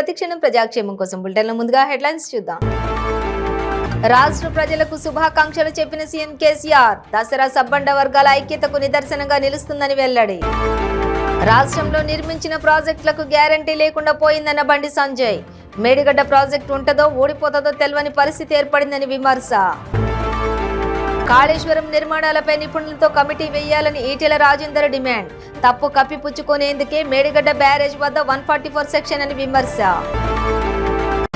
ప్రతిక్షణం ప్రజాక్షేమం కోసం బులెటిన్ల ముందుగా హెడ్లైన్స్ చూద్దాం. రాష్ట్ర ప్రజలకు శుభాకాంక్షలు చెప్పిన సీఎం కేసీఆర్ దసరా సబ్బండ వర్గాల ఐక్యతకు నిదర్శనంగా నిలుస్తుందని వెల్లడి. రాష్ట్రంలో నిర్మించిన ప్రాజెక్టులకు గ్యారంటీ లేకుండా పోయిందన్న బండి సంజయ్. మేడిగడ్డ ప్రాజెక్టు ఉంటదో ఊడిపోతుందో తెలియని పరిస్థితి ఏర్పడిందని విమర్శ. కాళేశ్వరం నిర్మాణాలపై నిపుణులతో కమిటీ వేయాలని ఈటెల రాజేందర్ డిమాండ్. తప్పు కప్పిపుచ్చుకునేందుకే మేడిగడ్డ బ్యారేజ్ వద్ద 144 సెక్షన్ అని విమర్శ.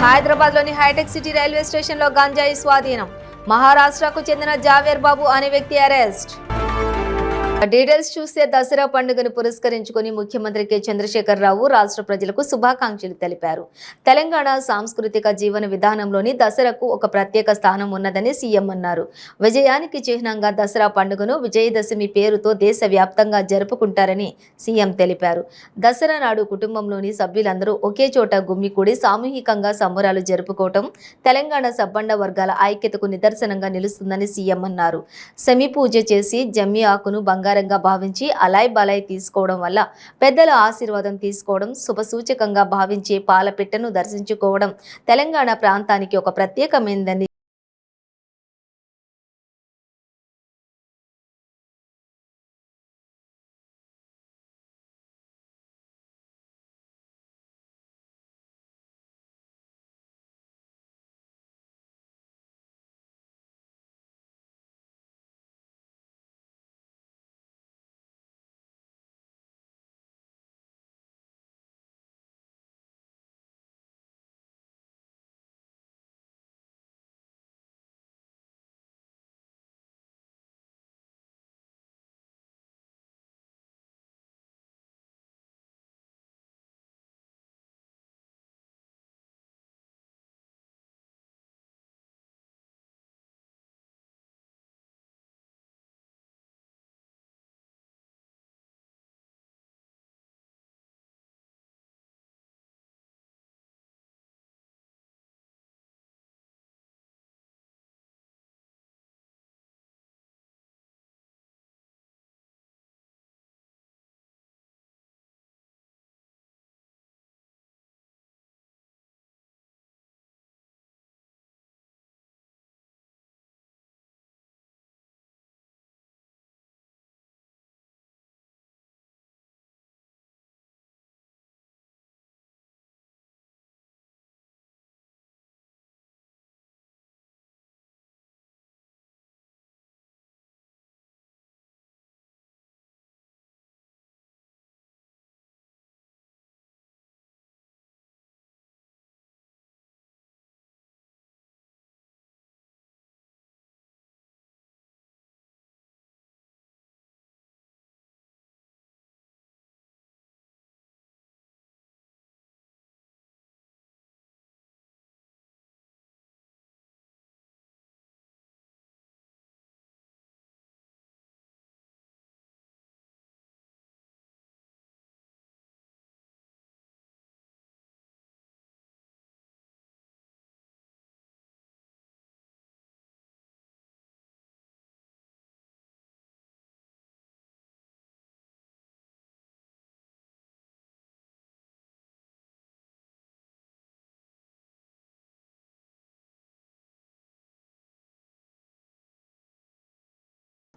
హైదరాబాద్లోని హైటెక్ సిటీ రైల్వే స్టేషన్లో గంజాయి స్వాధీనం. మహారాష్ట్రకు చెందిన జావేర్ బాబు అనే వ్యక్తి అరెస్ట్. డీటెయిల్స్ చూస్తే దసరా పండుగను పురస్కరించుకుని ముఖ్యమంత్రి కె చంద్రశేఖర్ రావు రాష్ట్ర ప్రజలకు శుభాకాంక్షలు తెలిపారు. తెలంగాణ సాంస్కృతిక జీవన విధానంలోని దసరాకు ఒక ప్రత్యేక స్థానం ఉన్నదని సీఎం అన్నారు. విజయానికి చిహ్నంగా దసరా పండుగను విజయదశమి పేరుతో దేశవ్యాప్తంగా జరుపుకుంటారని సీఎం తెలిపారు. దసరా నాడు కుటుంబంలోని సభ్యులందరూ ఒకే చోట గుమ్మికూడి సామూహికంగా సంబరాలు జరుపుకోవటం తెలంగాణ సబ్బండ వర్గాల ఐక్యతకు నిదర్శనంగా నిలుస్తుందని సీఎం అన్నారు. సెమి పూజ చేసి జమ్మి ఆకును బంగారంగా భావించి అలాయ్ బలాయ్ తీసుకోవడం వల్ల పెద్దల ఆశీర్వాదం తీసుకోవడం, శుభసూచకంగా భావించే పాలపిట్టను దర్శించుకోవడం తెలంగాణ ప్రాంతానికి ఒక ప్రత్యేకమైనదని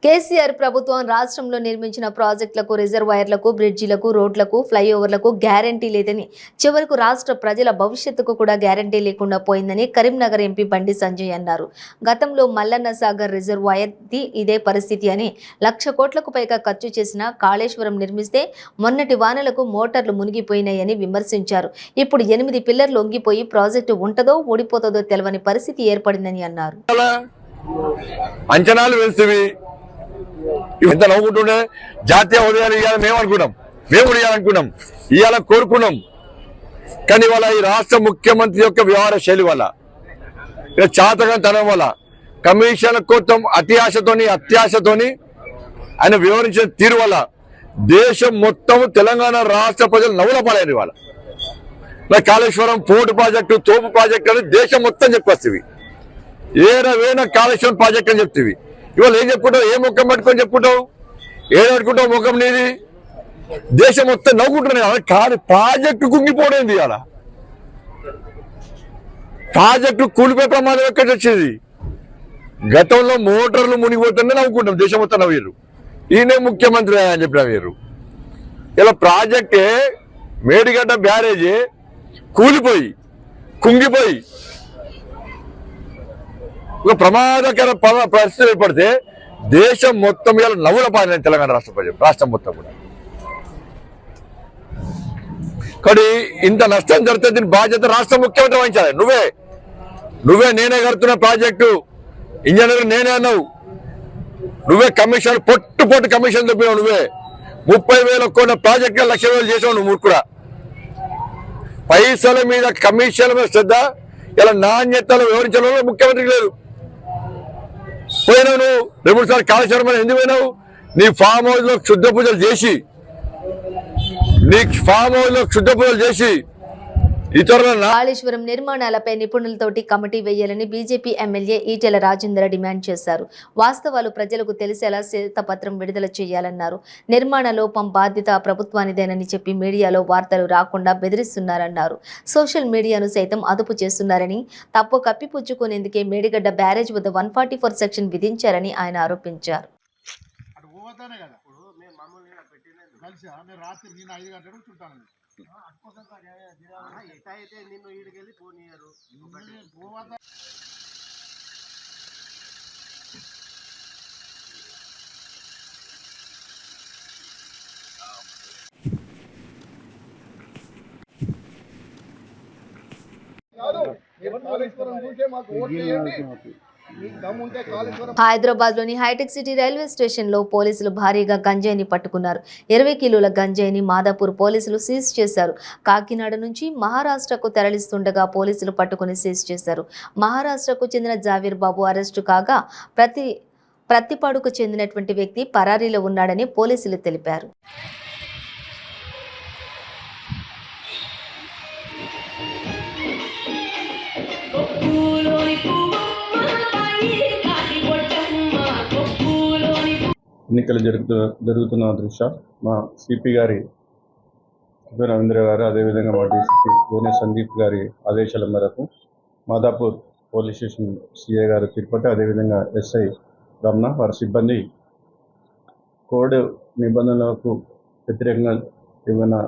కేసీఆర్ ప్రభుత్వం రాష్ట్రంలో నిర్మించిన ప్రాజెక్టులకు, రిజర్వాయర్లకు, బ్రిడ్జిలకు, రోడ్లకు, ఫ్లైఓవర్లకు గ్యారంటీ లేదని, చివరకు రాష్ట్ర ప్రజల భవిష్యత్తుకు కూడా గ్యారంటీ లేకుండా పోయిందని కరీంనగర్ ఎంపీ బండి సంజయ్ అన్నారు. గతంలో మల్లన్న సాగర్ రిజర్వాయర్ది ఇదే పరిస్థితి అని, 1,00,000 కోట్లకు పైగా ఖర్చు చేసిన కాళేశ్వరం నిర్మిస్తే మొన్నటి వానలకు మోటార్లు మునిగిపోయినాయని విమర్శించారు. ఇప్పుడు 8 పిల్లర్లు లొంగిపోయి ప్రాజెక్టు ఉంటదో ఊడిపోతుందో తెలవని పరిస్థితి ఏర్పడిందని అన్నారు. అంచనాలు వేస్తేవి ఇంత నవ్వుకుంటుండే జాతీయ హోదాలు ఇవ్వాలని మేము అనుకున్నాం, మేము ఇవ్వాలనుకున్నాం, ఇవాళ కోరుకున్నాం. కానీ ఇవాళ ఈ రాష్ట్ర ముఖ్యమంత్రి యొక్క వ్యవహార శైలి వల్ల, చాతకతనం వల్ల, కమిషన్ కోసం అత్యాశతోని ఆయన వివరించిన తీరు వల్ల దేశం మొత్తం తెలంగాణ రాష్ట్ర ప్రజలు నవ్వుల పాలయ్యారు. ఇవాళ కాళేశ్వరం పోర్టు ప్రాజెక్టు, తోపు ప్రాజెక్టు అని దేశం మొత్తం చెప్పేస్తేవి, ఏనా కాళేశ్వరం ప్రాజెక్ట్ అని చెప్తేవి. ఇవాళ ఏం చెప్పుకుంటావు, ఏ ముఖం పట్టుకొని చెప్పుకుంటావు, ఏం పట్టుకుంటావు ముఖం నీది. దేశం మొత్తం నవ్వుకుంటున్నాయి. కానీ ప్రాజెక్టు కుంగిపోవడం ఇవాళ ప్రాజెక్టు కూలిపోయే ప్రమాదం ఎక్కడి వచ్చింది? గతంలో మోటార్లు మునిగిపోతుంటే నవ్వుకుంటాం, దేశం మొత్తం నవ్వారు. ఈయనే ముఖ్యమంత్రి అని చెప్పి నవ్వారు. ఇలా ప్రాజెక్టే మేడిగడ్డ బ్యారేజీ కూలిపోయి కుంగిపోయి ఒక ప్రమాదకర పరిస్థితి ఏర్పడితే దేశం మొత్తం ఇలా నవ్వుల పాలన తెలంగాణ రాష్ట్ర ప్రజలు, రాష్ట్రం మొత్తం కూడా. కానీ ఇంత నష్టం జరిగితే దీని బాధ్యత రాష్ట్ర ముఖ్యమంత్రి వహించాలి. నువ్వే నేనే కడుతున్న ప్రాజెక్టు ఇంజనీర్ నేనే అన్నావు. నువ్వే కమిషన్ పొట్టు కమిషన్ చెప్పినావు. నువ్వే 30,000 కోట్ల ప్రాజెక్టు 1,00,000 చేసావు. నువ్వు కూడా పైసల మీద కమిషన్ల మీద శ్రద్ధ, ఇలా నాణ్యతలు వివరించడంలో ముఖ్యమంత్రికి లేదు. పోయినావు నువ్వు 2-3 సార్లు కాళేశ్వరం ఎందుకు పోయినావు? నీ ఫామ్ హౌస్ లో క్షుద్ర పూజలు చేసి ఇతరుల కాళేశ్వరం నిర్మాణాలపై నిపుణులతోటి కమిటీ వేయాలని BJP MLA Etela Rajender demand చేశారు. వాస్తవాలు ప్రజలకు తెలిసేలా శ్వేతపత్రం విడుదల చేయాలన్నారు. నిర్మాణ లోపం బాధ్యత ప్రభుత్వానిదేనని చెప్పి మీడియాలో వార్తలు రాకుండా బెదిరిస్తున్నారన్నారు. సోషల్ మీడియాను సైతం అదుపు చేస్తున్నారని, తప్పు కప్పిపుచ్చుకునేందుకే మేడిగడ్డ బ్యారేజ్ వద్ద 144 సెక్షన్ విధించారని ఆయన ఆరోపించారు. ఎటైతే నిన్ను ఈడికెళ్ళి పోనీయరు. హైదరాబాద్ లోని హైటెక్ సిటీ రైల్వే స్టేషన్ లో పోలీసులు భారీగా గంజాయిని పట్టుకున్నారు. 20 కిలోల గంజాయిని మాదాపూర్ పోలీసులు సీజ్ చేశారు. కాకినాడ నుంచి మహారాష్ట్రకు తరలిస్తుండగా పోలీసులు పట్టుకుని సీజ్ చేశారు. మహారాష్ట్రకు చెందిన జావీర్ బాబు అరెస్టు కాగా ప్రత్తిపాడుకు చెందినటువంటి వ్యక్తి పరారీలో ఉన్నాడని పోలీసులు తెలిపారు. ఎన్నికలు జరుగుతున్న దృష్ట్యా మా సిపి గారి రవీంద్ర గారు, అదేవిధంగా మా డీసీపీ గోనె సందీప్ గారి ఆదేశాల మేరకు మాదాపూర్ పోలీస్ స్టేషన్ సిఐ గారు తిరుపతి, అదేవిధంగా ఎస్ఐ రమణ వారి సిబ్బంది కోడ్ నిబంధనలకు వ్యతిరేకంగా ఏమైనా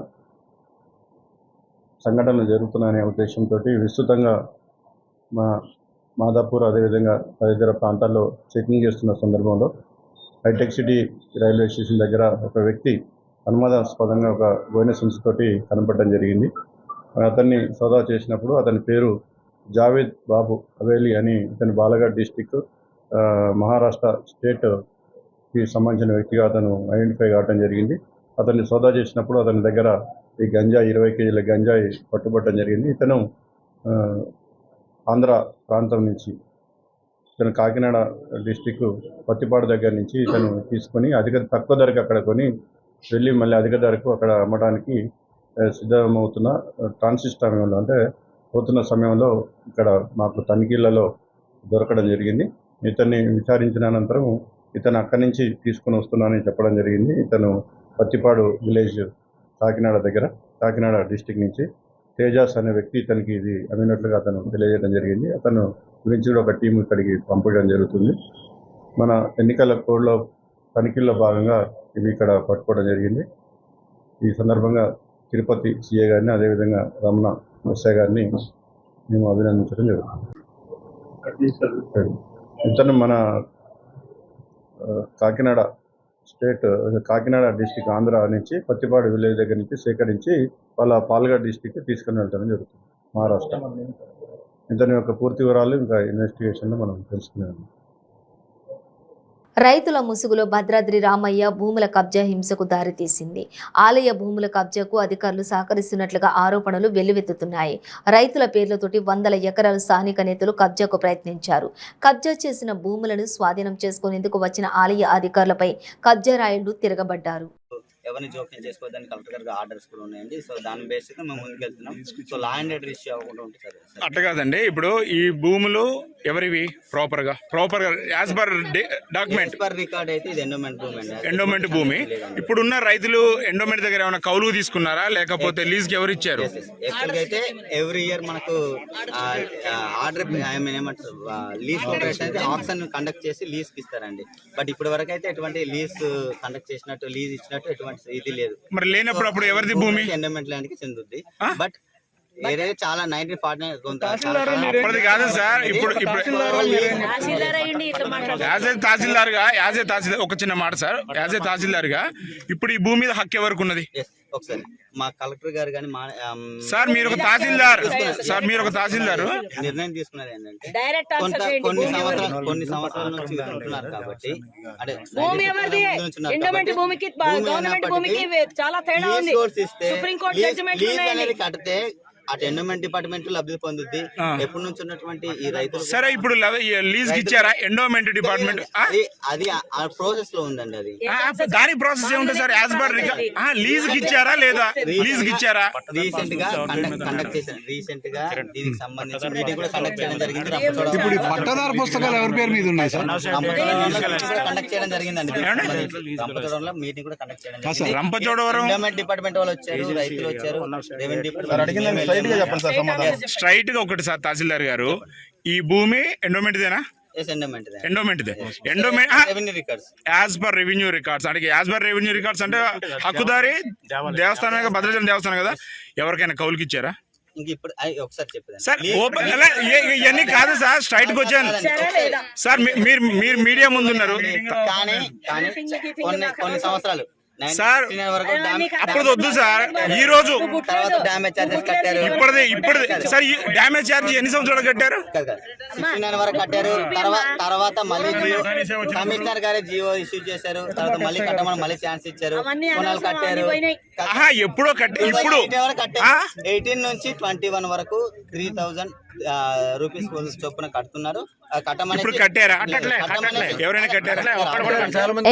సంఘటనలు జరుగుతున్నాయనే ఉద్దేశంతో విస్తృతంగా మాదాపూర్ అదేవిధంగా తదితర ప్రాంతాల్లో చెకింగ్ చేస్తున్న సందర్భంలో హైటెక్ సిటీ రైల్వే స్టేషన్ దగ్గర ఒక వ్యక్తి అనుమానాస్పదంగా ఒక గోనె సంచుతోటి కనపడడం జరిగింది. అతన్ని సోదా చేసినప్పుడు అతని పేరు జావేద్ బాబు హవేలి అని, ఇతని బాలఘాట్ డిస్టిక్ మహారాష్ట్ర స్టేట్కి సంబంధించిన వ్యక్తిగా అతను ఐడెంటిఫై కావడం జరిగింది. అతన్ని సోదా చేసినప్పుడు అతని దగ్గర ఈ గంజాయి 20 కేజీల గంజాయి పట్టుబట్టడం జరిగింది. ఇతను ఆంధ్ర ప్రాంతం నుంచి, ఇతను కాకినాడ డిస్టిక్ పత్తిపాడు దగ్గర నుంచి ఇతను తీసుకొని తక్కువ ధరకు అక్కడ కొని వెళ్ళి మళ్ళీ అధిక ధరకు అక్కడ అమ్మడానికి సిద్ధమవుతున్న ట్రాన్సిట్ సమయంలో, అంటే పోతున్న సమయంలో ఇక్కడ మాకు తనిఖీలలో దొరకడం జరిగింది. ఇతన్ని విచారించిన అనంతరం ఇతను అక్కడి నుంచి తీసుకొని వస్తున్నానని చెప్పడం జరిగింది. ఇతను పత్తిపాడు విలేజ్ కాకినాడ డిస్టిక్ నుంచి తేజాస్ అనే వ్యక్తి ఇతనికి ఇది అమ్మినట్లుగా అతను తెలియజేయడం జరిగింది. అతను గురించి కూడా ఒక టీం ఇక్కడికి పంపడం జరుగుతుంది. మన ఎన్నికల కోడ్లో తనిఖీల్లో భాగంగా ఇవి ఇక్కడ పట్టుకోవడం జరిగింది. ఈ సందర్భంగా తిరుపతి సిఐ గారిని, అదేవిధంగా రమణ ఎస్ఐ గారిని మేము అభినందించడం జరుగుతుంది. ఇతను మన కాకినాడ డిస్టిక్ ఆంధ్ర నుంచి పత్తిపాడు విలేజ్ దగ్గర నుంచి సేకరించి వాళ్ళ పాల్ఘాట్ డిస్టిక్ తీసుకుని వెళ్ళడం జరుగుతుంది, మహారాష్ట్ర. ఇతని యొక్క పూర్తి వివరాలు ఇంకా ఇన్వెస్టిగేషన్లో మనం తెలుసుకున్నాం. రైతుల ముసుగులో భద్రాద్రి రామయ్య భూముల కబ్జా హింసకు దారితీసింది. ఆలయ భూముల కబ్జాకు అధికారులు సహకరిస్తున్నట్లుగా ఆరోపణలు వెల్లువెత్తుతున్నాయి. రైతుల పేర్లతోటి 100 ఎకరాలు స్థానిక నేతలు కబ్జాకు ప్రయత్నించారు. కబ్జా చేసిన భూములను స్వాధీనం చేసుకునేందుకు వచ్చిన ఆలయ అధికారులపై కబ్జా రాయుళ్లు తిరగబడ్డారు. ఎవరిని జోక్యం చేసుకోవద్దని కలెక్టర్ గారు ఆర్డర్స్ కూడా ఉన్నాయండి. సో దాని బేసిక్గా మేము ముందుకు వెళ్తున్నాం. So law and order issue అవ్వకుండా ఉంటుంది సార్. అట్లా కాదండి, ఇప్పుడు ఈ భూములు ఎవరివి ప్రాపర్గా as per document per record అయితే ఇది ఎండోమెంట్ భూమి అండి. ఎండోమెంట్ భూమి. ఇప్పుడున్న రైతులు ఎండోమెంట్ దగ్గర ఏమైనా కౌలుకు తీసుకున్నారా లేకపోతే లీజ్కి ఎవరు ఇచ్చారు? యాక్చువల్గా అయితే ఎవ్రీ ఇయర్ మనకు ఆర్డర్ ఏమంటారు లీజ్ కోఆపరేషన్ అయితే ఆక్షన్ కండక్ట్ చేసి లీజ్ ఇస్తారండి. బట్ ఇప్పటి వరకు అయితే ఎటువంటి లీజ్ కండక్ట్ చేసినట్టు లీజ్ ఇచ్చినట్టు ఎటువంటి ఇది లేదు. మరి లేనప్పుడు అప్పుడు ఎవరిది భూమి? ఎండోమెంట్ ల్యాండ్ కి చెందుద్ది. బట్ ఏదైతే చాలా 1949 కొంత అప్పటిది కాదు సార్. ఇప్పుడు యాజ్ ఏ తహసీల్దార్ ఒక చిన్న మాట సార్, యాజ్ ఏ తహసీల్దార్ గా ఇప్పుడు ఈ భూమి మీద హక్కు ఎవరికి ఉన్నది? ఒకసారి మా కలెక్టర్ గారు కానీ మా సార్ మీరు ఒక తహసీల్దార్ నిర్ణయం తీసుకున్నది ఏంటంటే కొన్ని సంవత్సరాల నుంచి ఉంటున్నారు కాబట్టి అంటే కడితే అటు ఎండోమెంట్ డిపార్ట్మెంట్ లబ్ధి పొందుద్ది. ఎప్పటి నుంచి ఉన్నటువంటి ఈ రైతులు సరే ఇప్పుడు లీజ్ ఇచ్చారా ఎండోమెంట్ డిపార్ట్మెంట్? అది ప్రాసెస్ లో ఉందండి. అది దాని ప్రాసెస్ ఏముంటుంది సార్? యాజ్ పర్ లీజ్ ఇచ్చారా లేదా? లీజ్ ఇచ్చారా? రీసెంట్ గా కండక్ట్ చేసిన దీనికి సంబంధించి మీటింగ్ కూడా కండక్ట్ చేయడం జరిగింది. ఇప్పుడు పట్టదారు పుస్తకాలు ఎవరి పేరు మీద ఉన్నాయి సార్? కండక్ట్ చేయడం జరిగిందండి. రంపచోడవరంలో మీటింగ్ కూడా కండక్ట్ చేయడం జరిగింది. రంపచోడవరం ఎండోమెంట్ డిపార్ట్మెంట్ వాళ్ళు వచ్చారు, రైతులు వచ్చారు, రెవెన్యూ డిపార్ట్మెంట్ స్ట్రైట్ గా ఒకటి సార్ తహసీల్దార్ గారు, ఈ భూమి ఎండోమెంట్దేనా? Endowment as per revenue records అంటే యాజ్ పర్ రెవెన్యూ రికార్డ్స్ అంటే హక్కుదారి దేవస్థానం భద్రాచలం దేవస్థానం కదా, ఎవరికైనా కౌలుకి ఇచ్చారా? ఇప్పుడు ఒకసారి చెప్పేది సార్ ఇవన్నీ కాదు సార్, స్ట్రైట్ గా వచ్చాను సార్. మీరు మీడియా ముందున్నారు కానీ కొన్ని సంవత్సరాలు సార్ అప్పుడు వద్దు సార్. ఈ రోజు డామేజ్ చార్జెస్ కట్టారు. ఇప్పటిది సార్ డామేజ్ చార్జ్ ఎన్ని సంవత్సరాలు కట్టారు? 69 వరకు కట్టారు. తర్వాత మళ్ళీ కమిషనర్ గారే జియో ఇష్యూ చేశారు. తర్వాత మళ్ళీ కట్టమని మళ్ళీ ఛాన్స్ ఇచ్చారు. కొనాలు కట్టారు. ఎప్పుడో ఇప్పుడు 18 నుంచి 21 వరకు 3000 రూపీస్ చొప్పున కడుతున్నారు.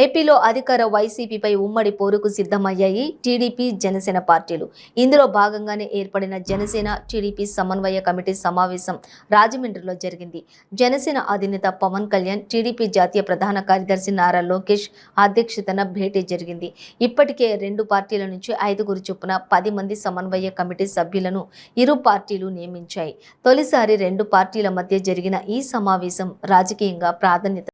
ఏపీలో అధికార వైసీపీపై ఉమ్మడి పోరుకు సిద్ధమయ్యాయి టీడీపీ జనసేన పార్టీలు. ఇందులో భాగంగానే ఏర్పడిన జనసేన టీడీపీ సమన్వయ కమిటీ సమావేశం రాజమండ్రిలో జరిగింది. జనసేన అధినేత పవన్ కళ్యాణ్, టీడీపీ జాతీయ ప్రధాన కార్యదర్శి నారా లోకేష్ అధ్యక్షతన భేటీ జరిగింది. ఇప్పటికే 2 పార్టీల నుంచి 5 చొప్పున 10 మంది సమన్వయ కమిటీ సభ్యులను ఇరు పార్టీలు నియమించాయి. తొలిసారి 2 పార్టీల మధ్య జరిగిన ఈ సమావేశం రాజకీయంగా ప్రాధాన్యత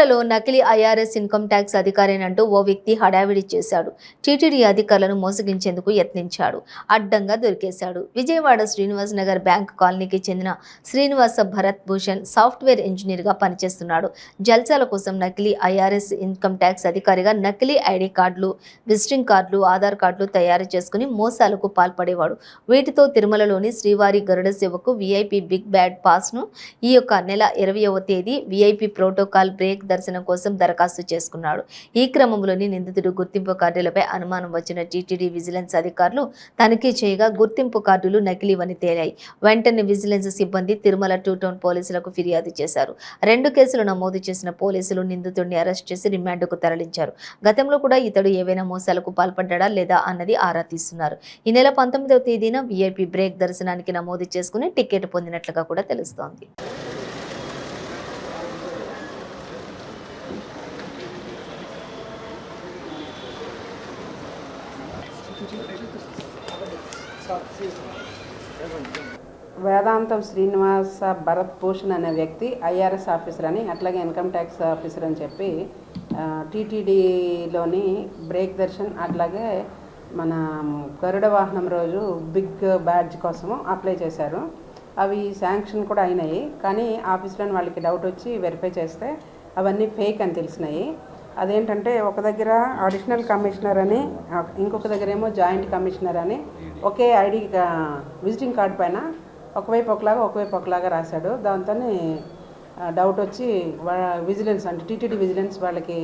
తిరుమలలో నకిలీ ఐఆర్ఎస్ ఇన్కమ్ ట్యాక్స్ అధికారినంటూ ఓ వ్యక్తి హడావిడి చేశాడు. టీటీడీ అధికారులను మోసగించేందుకు యత్నించాడు. అడ్డంగా దొరికేశాడు. విజయవాడ శ్రీనివాస్ నగర్ బ్యాంక్ కాలనీకి చెందిన శ్రీనివాస భరత్ భూషణ్ సాఫ్ట్వేర్ ఇంజనీర్గా పనిచేస్తున్నాడు. జల్సాల కోసం నకిలీ ఐఆర్ఎస్ ఇన్కమ్ ట్యాక్స్ అధికారిగా నకిలీ ఐడి కార్డులు, విజిటింగ్ కార్డులు, ఆధార్ కార్డులు తయారు చేసుకుని మోసాలకు పాల్పడేవాడు. వీటితో తిరుమలలోని శ్రీవారి గరుడ సేవకు విఐపి బిగ్ బ్యాడ్ పాస్ను ఈ యొక్క నెల 20వ తేదీ విఐపి ప్రోటోకాల్ బ్రేక్ దర్శనం కోసం దరఖాస్తు చేసుకున్నాడు. ఈ క్రమంలోని నిందితుడు గుర్తింపు కార్డులపై అనుమానం వచ్చిన టీటీడీ విజిలెన్స్ అధికారులు తనిఖీ చేయగా గుర్తింపు కార్డులు నకిలీవని తేలాయి. వెంటనే విజిలెన్స్ సిబ్బంది తిరుమల 2 టౌన్ పోలీసులకు ఫిర్యాదు చేశారు. 2 కేసులు నమోదు చేసిన పోలీసులు నిందితుడిని అరెస్ట్ చేసి రిమాండ్కు తరలించారు. గతంలో కూడా ఇతడు ఏవైనా మోసాలకు పాల్పడ్డా లేదా అన్నది ఆరా తీస్తున్నారు. ఈ నెల 19వ తేదీన విఐపి బ్రేక్ దర్శనానికి నమోదు చేసుకుని టికెట్ పొందినట్లుగా కూడా తెలుస్తోంది. వేదాంతం శ్రీనివాస భరత్ భూషణ్ అనే వ్యక్తి ఐఆర్ఎస్ ఆఫీసర్ అని, అట్లాగే ఇన్కమ్ ట్యాక్స్ ఆఫీసర్ అని చెప్పి టీటీడీలోని బ్రేక్ దర్శన్ అట్లాగే మన గరుడ వాహనం రోజు బిగ్ బ్యాడ్జ్ కోసము అప్లై చేశారు. అవి శాంక్షన్ కూడా అయినాయి. కానీ ఆఫీస్లోని వాళ్ళకి డౌట్ వచ్చి వెరిఫై చేస్తే అవన్నీ ఫేక్ అని తెలిసినాయి. అదేంటంటే ఒక దగ్గర అడిషనల్ కమిషనర్ అని, ఇంకొక దగ్గర ఏమో జాయింట్ కమిషనర్ అని ఒకే ఐడి విజిటింగ్ కార్డు పైన ఒకవైపు ఒకలాగా రాశాడు. దాంతో డౌట్ వచ్చి విజిలెన్స్ అంటే టీటీడీ విజిలెన్స్ వాళ్ళకి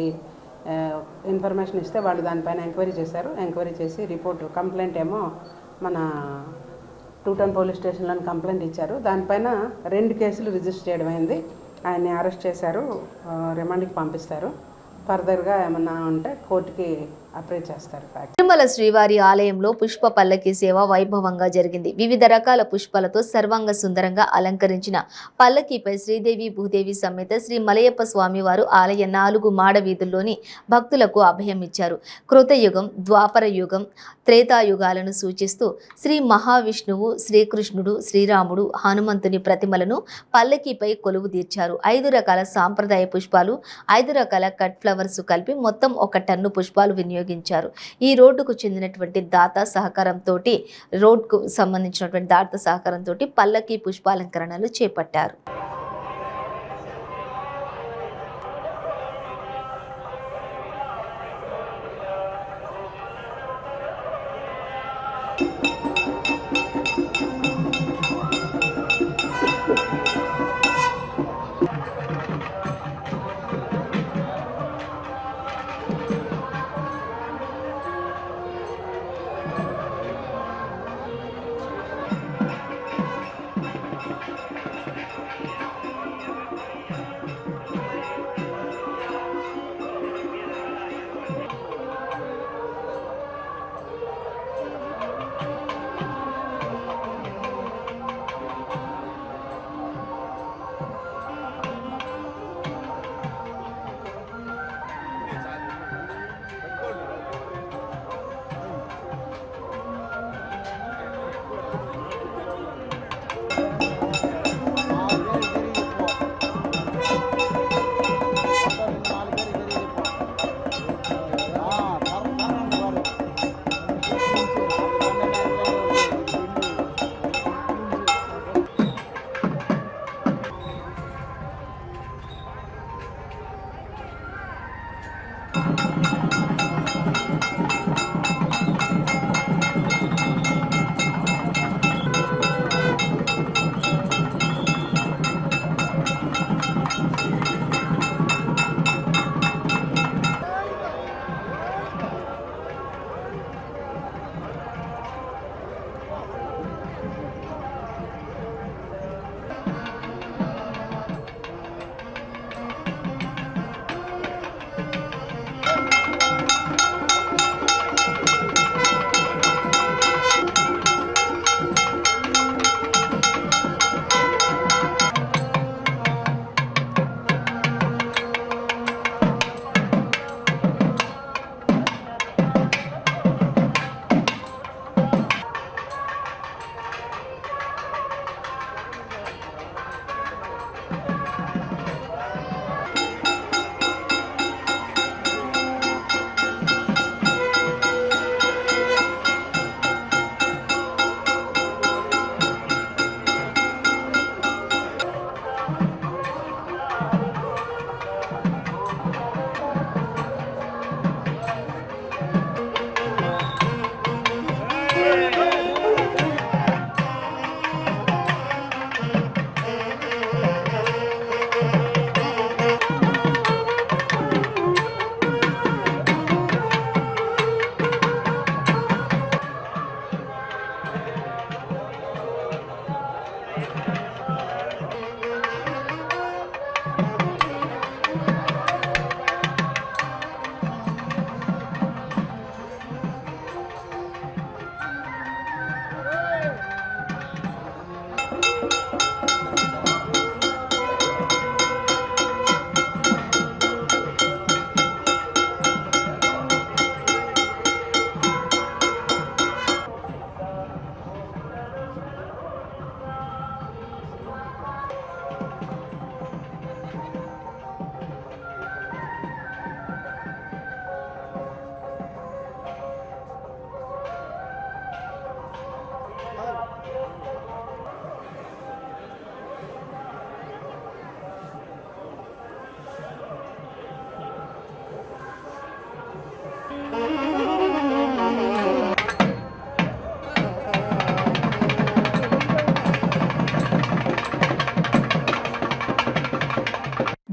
ఇన్ఫర్మేషన్ ఇస్తే వాళ్ళు దానిపైన ఎంక్వైరీ చేశారు. ఎంక్వైరీ చేసి రిపోర్ట్ కంప్లైంట్ ఏమో మన 2 టౌన్ పోలీస్ స్టేషన్లో కంప్లైంట్ ఇచ్చారు. దానిపైన 2 కేసులు రిజిస్టర్ చేయడం అయింది. ఆయన్ని అరెస్ట్ చేశారు, రిమాండ్కి పంపిస్తారు. ఫర్దర్గా ఏమన్నా ఉంటే కోర్టుకి అప్రోచ్ చేస్తారు. తిరుమల శ్రీవారి ఆలయంలో పుష్ప పల్లకి సేవ వైభవంగా జరిగింది. వివిధ రకాల పుష్పాలతో సర్వాంగ సుందరంగా అలంకరించిన పల్లకీపై శ్రీదేవి భూదేవి సమేత శ్రీ మలయప్ప స్వామి వారు ఆలయ 4 మాడ వీధుల్లోని భక్తులకు అభయం ఇచ్చారు. కృతయుగం, ద్వాపర యుగం, త్రేతాయుగాలను సూచిస్తూ శ్రీ మహావిష్ణువు, శ్రీకృష్ణుడు, శ్రీరాముడు, హనుమంతుని ప్రతిమలను పల్లకీపై కొలువు తీర్చారు. 5 రకాల సాంప్రదాయ పుష్పాలు, 5 రకాల కట్ ఫ్లవర్స్ కలిపి మొత్తం 1 టన్ను పుష్పాలు వినియోగించారు. ఈ రోడ్డుకు చెందినటువంటి దాత సహకారంతో పల్లకి పుష్పాలంకరణలు చేపట్టారు.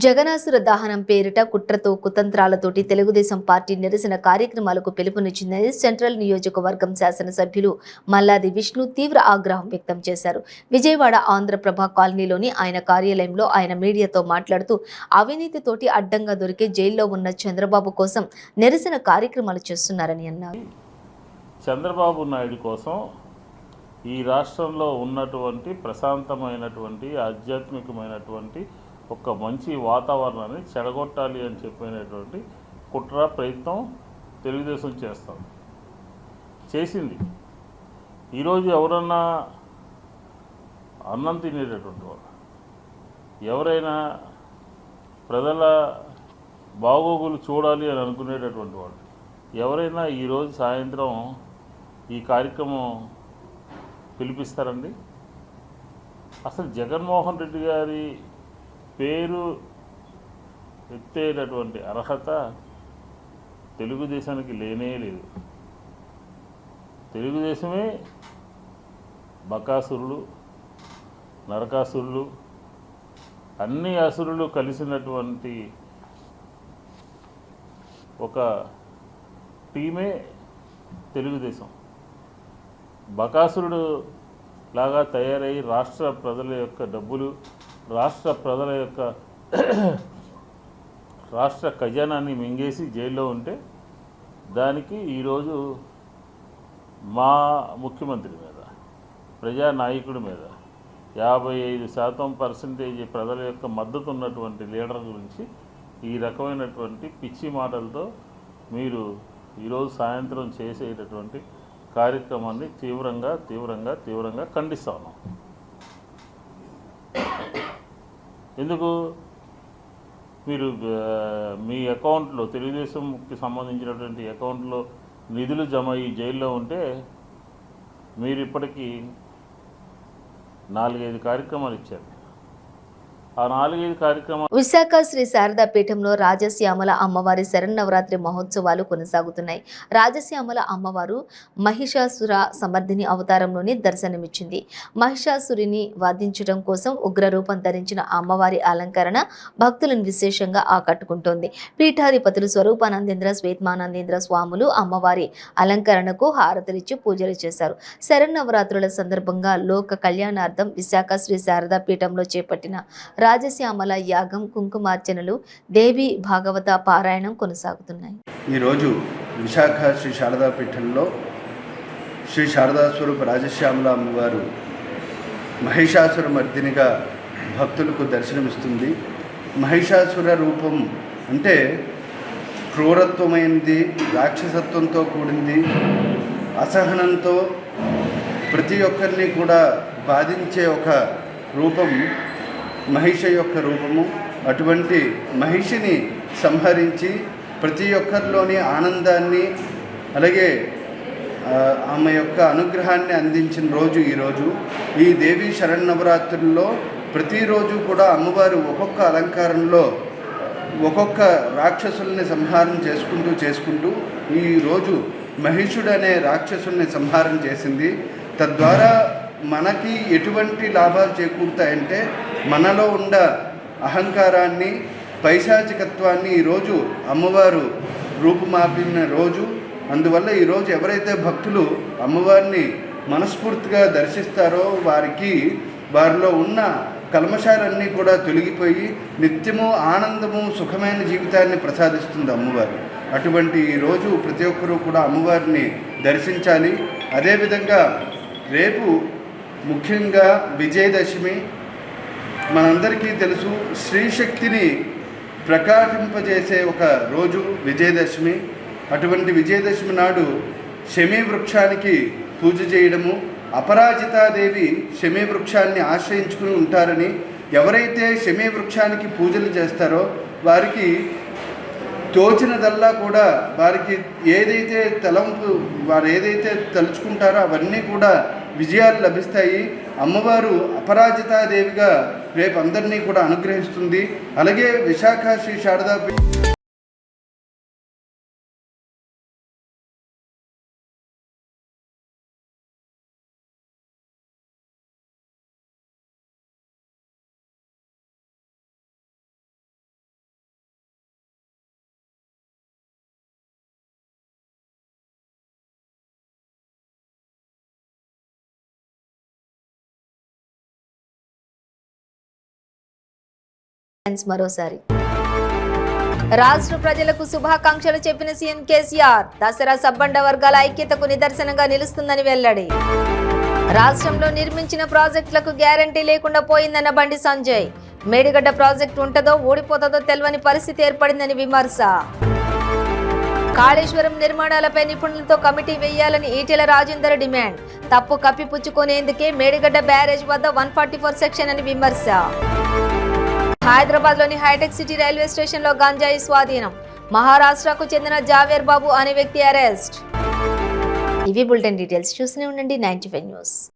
జగనాసుర దహనం పేరిట కుట్రతో కుతంత్రాలతోటి తెలుగుదేశం పార్టీ నిరసన కార్యక్రమాలకు పిలుపునిచ్చిందని సెంట్రల్ నియోజకవర్గం శాసనసభ్యులు మల్లాది విష్ణు తీవ్ర ఆగ్రహం వ్యక్తం చేశారు. విజయవాడ ఆంధ్రప్రభ కాలనీలోని ఆయన కార్యాలయంలో ఆయన మీడియాతో మాట్లాడుతూ అవినీతితోటి అడ్డంగా దొరికే జైల్లో ఉన్న చంద్రబాబు కోసం నిరసన కార్యక్రమాలు చేస్తున్నారని అన్నారు. చంద్రబాబు నాయుడు కోసం ఈ రాష్ట్రంలో ఉన్నటువంటి ప్రశాంతమైనటువంటి ఆధ్యాత్మికమైనటువంటి ఒక మంచి వాతావరణాన్ని చెడగొట్టాలి అని చెప్పినటువంటి కుట్ర ప్రయత్నం తెలుగుదేశం చేసింది. ఈరోజు ఎవరన్నా అన్నం తినేటటువంటి వాళ్ళు, ఎవరైనా ప్రజల బాగోగులు చూడాలి అని అనుకునేటటువంటి వాళ్ళు, ఎవరైనా ఈరోజు సాయంత్రం ఈ కార్యక్రమం పిలిపిస్తారండి? అసలు జగన్మోహన్ రెడ్డి గారి పేరు ఎత్తేటటువంటి అర్హత తెలుగుదేశానికి లేనే లేదు. తెలుగుదేశమే బకాసురులు, నరకాసురులు, అన్ని అసురులు కలిసినటువంటి ఒక టీమే తెలుగుదేశం. బకాసురుడు లాగా తయారై రాష్ట్ర ప్రజల యొక్క డబ్బులు, రాష్ట్ర ప్రజల యొక్క రాష్ట్ర ఖజానాన్ని మింగేసి జైల్లో ఉంటే దానికి ఈరోజు మా ముఖ్యమంత్రి మీద, ప్రజానాయకుడి మీద 55% ప్రజల యొక్క మద్దతు ఉన్నటువంటి లీడర్ గురించి ఈ రకమైనటువంటి పిచ్చి మాటలతో మీరు ఈరోజు సాయంత్రం చేసేటటువంటి కార్యక్రమాన్ని తీవ్రంగా ఖండిస్తా ఉన్నాం. ఎందుకు మీరు మీ అకౌంట్లో, తెలుగుదేశంకి సంబంధించినటువంటి అకౌంట్లో నిధులు జమ అయ్యి జైల్లో ఉంటే మీరు ఇప్పటికీ 4-5 కార్యక్రమాలు ఇచ్చారు. ఆ 4-5 కార్యక్రమాలు విశాఖ శ్రీ శారదా పీఠంలో రాజశ్యామల అమ్మవారి శరన్నవరాత్రి మహోత్సవాలు కొనసాగుతున్నాయి. రాజశ్యామల అమ్మవారు మహిషాసుర సమర్థిని అవతారంలోని దర్శనమిచ్చింది. మహిషాసురిని వాదించడం కోసం ఉగ్రరూపం ధరించిన అమ్మవారి అలంకరణ భక్తులను విశేషంగా ఆకట్టుకుంటోంది. పీఠాధిపతులు స్వరూపానందేంద్ర, శ్వేతమానందేంద్ర స్వాములు అమ్మవారి అలంకరణకు హారతులిచ్చి పూజలు చేశారు. శరన్నవరాత్రుల సందర్భంగా లోక కళ్యాణార్థం విశాఖ శ్రీ శారదా పీఠంలో చేపట్టిన రాజశ్యామల యాగం, కుంకుమార్చనలు, దేవి భాగవత పారాయణం కొనసాగుతున్నాయి. ఈరోజు విశాఖ శ్రీ శారదా పీఠంలో శ్రీ శారదా స్వరూప రాజశ్యామల అమ్మవారు మహిషాసుర మర్దినిగా భక్తులకు దర్శనమిస్తుంది. మహిషాసుర రూపం అంటే క్రూరత్వమైనది, రాక్షసత్వంతో కూడింది, అసహనంతో ప్రతి ఒక్కరిని కూడా బాధించే ఒక రూపం మహిష యొక్క రూపము. అటువంటి మహిషిని సంహరించి ప్రతి ఒక్కరిలోని ఆనందాన్ని, అలాగే ఆమె యొక్క అనుగ్రహాన్ని అందించిన రోజు ఈరోజు. ఈ దేవి శరన్నవరాత్రుల్లో ప్రతిరోజు కూడా అమ్మవారు ఒక్కొక్క అలంకారంలో ఒక్కొక్క రాక్షసుల్ని సంహారం చేసుకుంటూ ఈరోజు మహిషుడు అనే రాక్షసుల్ని సంహారం చేసింది. తద్వారా మనకి ఎటువంటి లాభాలు చేకూరుతాయంటే మనలో ఉన్న అహంకారాన్ని, పైశాచికత్వాన్ని ఈరోజు అమ్మవారు రూపుమాపిన రోజు. అందువల్ల ఈరోజు ఎవరైతే భక్తులు అమ్మవారిని మనస్ఫూర్తిగా దర్శిస్తారో వారికి వారిలో ఉన్న కల్మషాలన్నీ కూడా తొలగిపోయి నిత్యము ఆనందము సుఖమైన జీవితాన్ని ప్రసాదిస్తుంది అమ్మవారు. అటువంటి రోజు ప్రతి ఒక్కరూ కూడా అమ్మవారిని దర్శించాలి. అదేవిధంగా రేపు ముఖ్యంగా విజయదశమి. మనందరికీ తెలుసు, స్త్రీశక్తిని ప్రకాశింపజేసే ఒక రోజు విజయదశమి. అటువంటి విజయదశమి నాడు శమీ వృక్షానికి పూజ చేయడము, అపరాజితాదేవి శమీ వృక్షాన్ని ఆశ్రయించుకుని ఉంటారని, ఎవరైతే శమీ వృక్షానికి పూజలు చేస్తారో వారికి తోచినదల్లా కూడా, వారికి ఏదైతే వారు ఏదైతే తలుచుకుంటారో అవన్నీ కూడా విజయాలు లభిస్తాయి. అమ్మవారు అపరాజితాదేవిగా రేపు అందరినీ కూడా అనుగ్రహిస్తుంది. అలాగే విశాఖ శ్రీ శారదా మరోసారి రాష్ట్ర ప్రజలకు శుభాకాంక్షలు చెప్పిన సీఎం కేసీఆర్ దసరా సబ్బండ వర్గాల ఐక్యతకు నిదర్శనంగా నిలుస్తుందని వెల్లడి. రాష్ట్రంలో నిర్మించిన ప్రాజెక్టులకు గ్యారంటీ లేకుండా పోయిందన్న బండి సంజయ్. మేడిగడ్డ ప్రాజెక్టు ఉంటుందో ఊడిపోతుందో తెలియని పరిస్థితి ఏర్పడిందని విమర్శ. కాళేశ్వరం నిర్మాణాలపై నిపుణులతో కమిటీ వేయాలని ఈటెల రాజేందర్ డిమాండ్. తప్పు కప్పిపుచ్చుకునేందుకే మేడిగడ్డ బ్యారేజ్ వద్ద 144 సెక్షన్ అని విమర్శ. హైదరాబాద్ లోని హైటెక్ సిటీ రైల్వే స్టేషన్ లో గంజాయి స్వాధీనం. మహారాష్ట్రకు చెందిన జావేర్ బాబు అనే వ్యక్తి అరెస్ట్. ఇవి బులెటిన్ డీటెయిల్స్. చూస్తూనే ఉండండి 95 న్యూస్.